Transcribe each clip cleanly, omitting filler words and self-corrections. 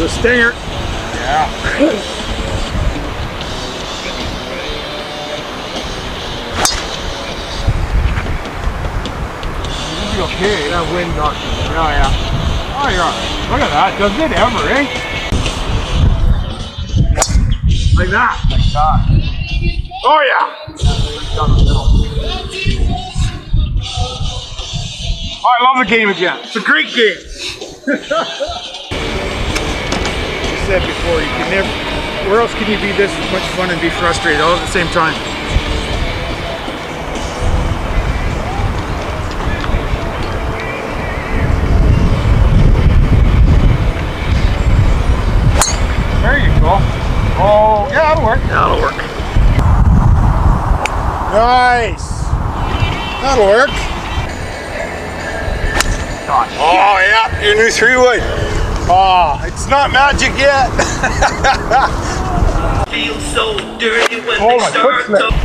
a stinger. Yeah. Okay. That wind knocked me down. Oh yeah. Oh, you're alright. Look at that. Doesn't it ever, eh? Like that. Like that. Oh yeah. Oh, I love the game again. It's a great game. You said before, you can never, where else can you be this much fun and be frustrated all at the same time? There you go. Oh, yeah, that'll work. That'll work. Nice. That'll work. Gosh. Oh, yeah, your new 3-wood. Oh, it's not magic yet. Feel so dirty when Oh, they my start foot slipped. to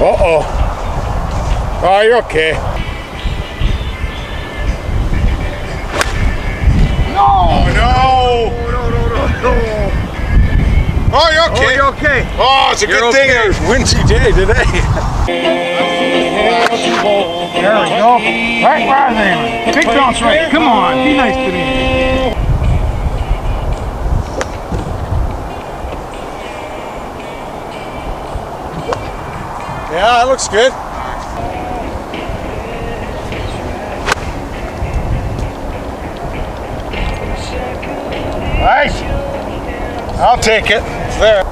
Uh-oh. Oh, you're okay. No! No. No. Oh, you're okay. Oh, you're okay. Oh, it's a You're good thing okay. it was windy day today. There we go. Right where I was aiming. Big bounce right. Come on, be nice to me. Yeah, that looks good. Nice. I'll take it. It's there.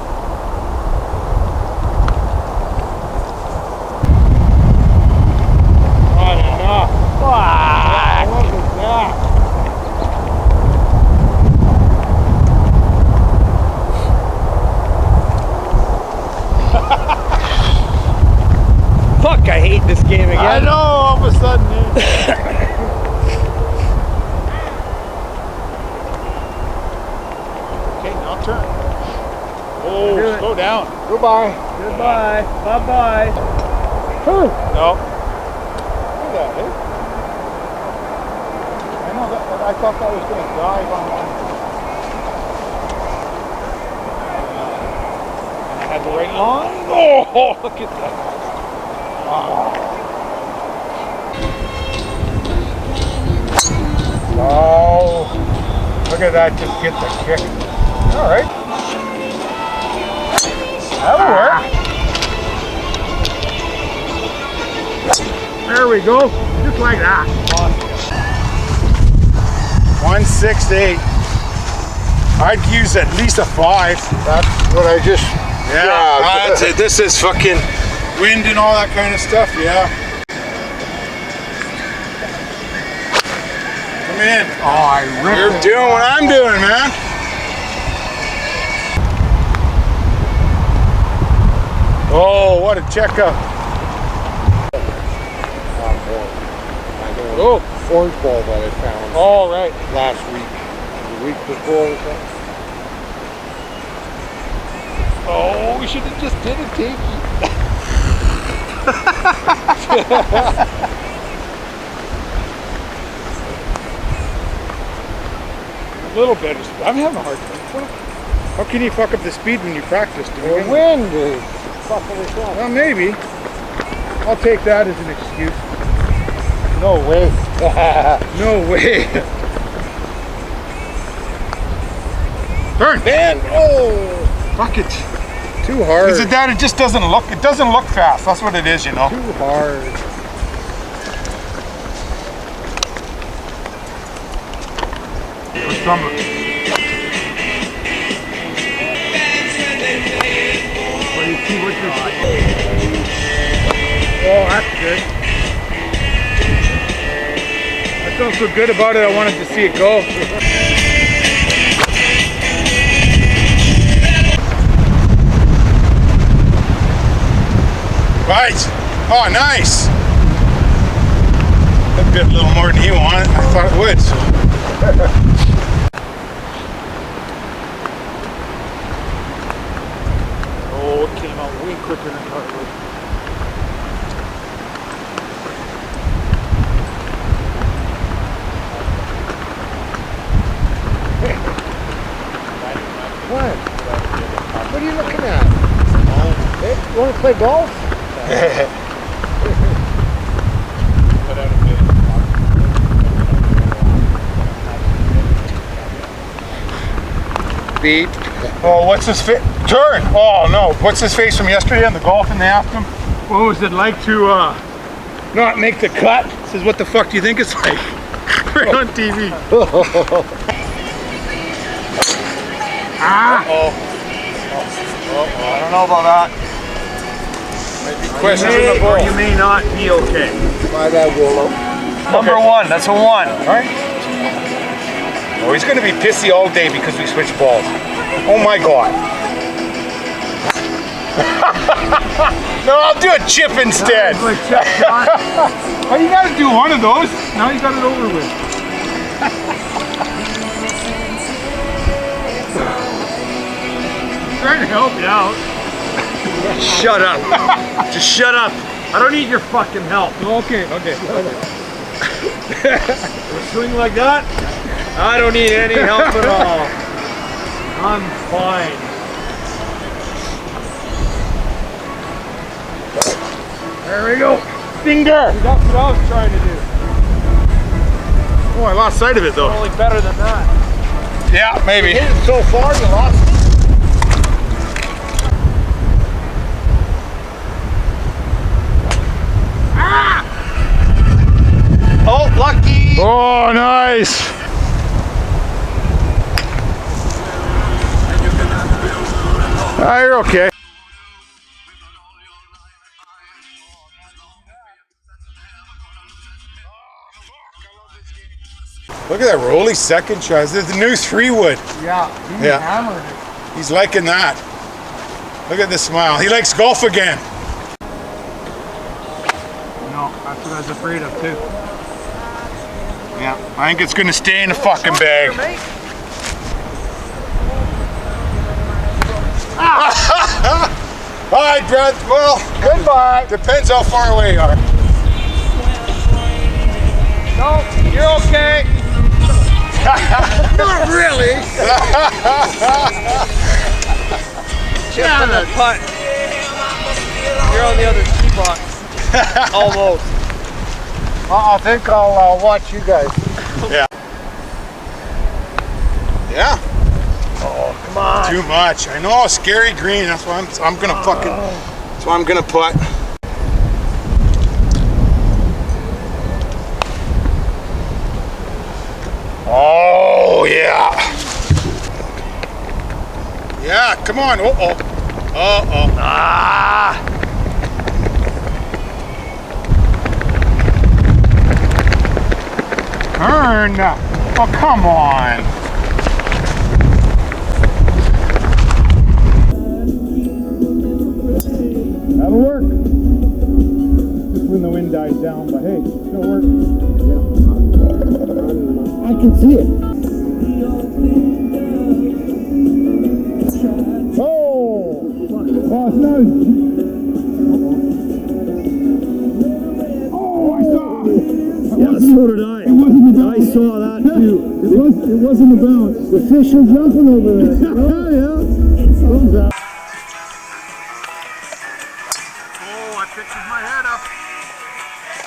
Not enough. Wow. What was that? Fuck, I hate this game again. I know, all of a sudden. Okay, now turn. Oh, Do it. slow down. Goodbye. Goodbye. Bye-bye. No. Look at that, eh? I know that, I thought that was going to dive on one. I had the right line. Oh, look at that. Oh, look at that, just get the kick. All right. That'll work. There we go. Just like that. 168. I'd use at least a 5. That's what I just. Yeah, that's it. This is fucking wind and all that kind of stuff. Yeah. Come in. Oh, I ripped You're it. doing what I'm doing, man. Oh, what a checkup. Oh, orange ball that I found All right. last week, the week before. Or something. Oh, we should have just did a tinky. A little better. I'm having a hard time. How can you fuck up the speed when you practice? The wind is fucking us up. Well, maybe. I'll take that as an excuse. No way. No way. Turn. Man, oh, Fuck it. Too hard. Is it that it just doesn't look fast. That's what it is, you know. Too hard. For summer. Well, you see what you're Oh, that's good. I felt so good about it, I wanted to see it go. Right. Oh, nice. That bit a little more than he wanted. I thought it would. So. Oh, it came out way quicker than I thought it would. play golf? Beat. Oh, what's his face? Turn. Oh no, what's his face from yesterday on the golf? And they asked him, what was it like to not make the cut? He says, what the fuck do you think it's like? Right on TV. Ah. I don't know about that. You may or you may not be okay. By that willow. Number one, that's a one. All right. Oh, he's gonna be pissy all day because we switched balls. Oh my God. No, I'll do a chip instead. Oh, you gotta do one of those. Now you got it over with. I'm trying to help you out. Shut up. Just shut up. I don't need your fucking help. Okay. Swing like that? I don't need any help at all. I'm fine. There we go. Finger. That's what I was trying to do. Oh, I lost sight of it though. Only better than that. Yeah, maybe. So far, you lost it. Oh, lucky. Oh, nice. Ah, you're okay. Look at that Rolly second shot. This is the new 3-wood. Yeah, he Yeah. hammered it. He's liking that. Look at this smile. He likes golf again. No, that's what I was afraid of too. Yeah, I think it's gonna stay in the fucking bag. All right, Brad. Well, goodbye. Depends how far away you are. No, you're okay. Not really. Just on the putt. You're on the other tee box. Almost. I think I'll watch you guys. Yeah. Yeah. Oh, come on. Too much. I know. Scary green. That's why I'm gonna fucking. That's why I'm gonna putt. Oh yeah. Yeah. Come on. Uh oh. Uh oh. Ah. Turn. Oh come on. That'll work. Just when the wind dies down, but hey, it'll work. I can see it. Oh! Oh, it's not. Oh, I saw. Yeah, so did I. It wasn't the I saw that too. It wasn't the bounce. The fish are jumping over there. Yeah. Thumbs up. Oh, I picked my head up.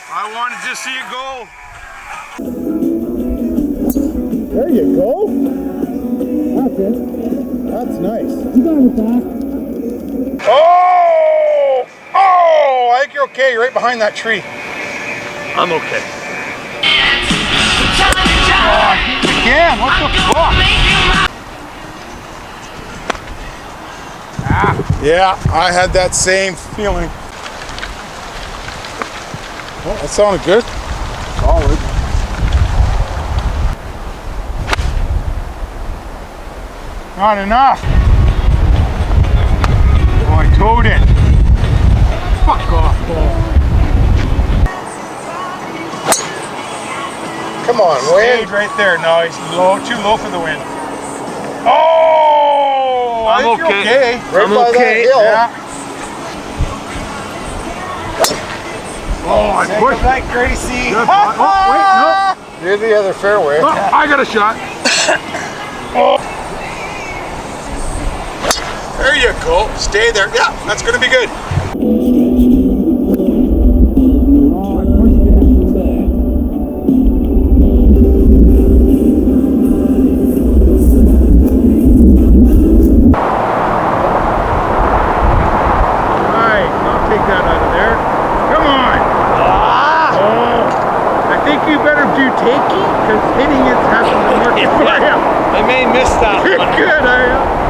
I wanted to see it go. There you go. That's it. That's nice. You got it back. Oh! Oh! I think you're okay. You're right behind that tree. I'm okay. Again, what the fuck? Yeah, I had that same feeling. Well, that sounded good. Solid. Not enough. Oh, I towed it. Fuck off, ball. Come on, wind. Right there. No, he's low, too low for the wind. Oh, I think you're okay. Right by that hill. Yeah. Oh, I pushed. That Gracie. Oh, wait, no. Near the other fairway. Oh, I got a shot. Oh. There you go. Stay there. Yeah, that's going to be good. Because hitting it hasn't been working for you. I may miss that one. Good, are you?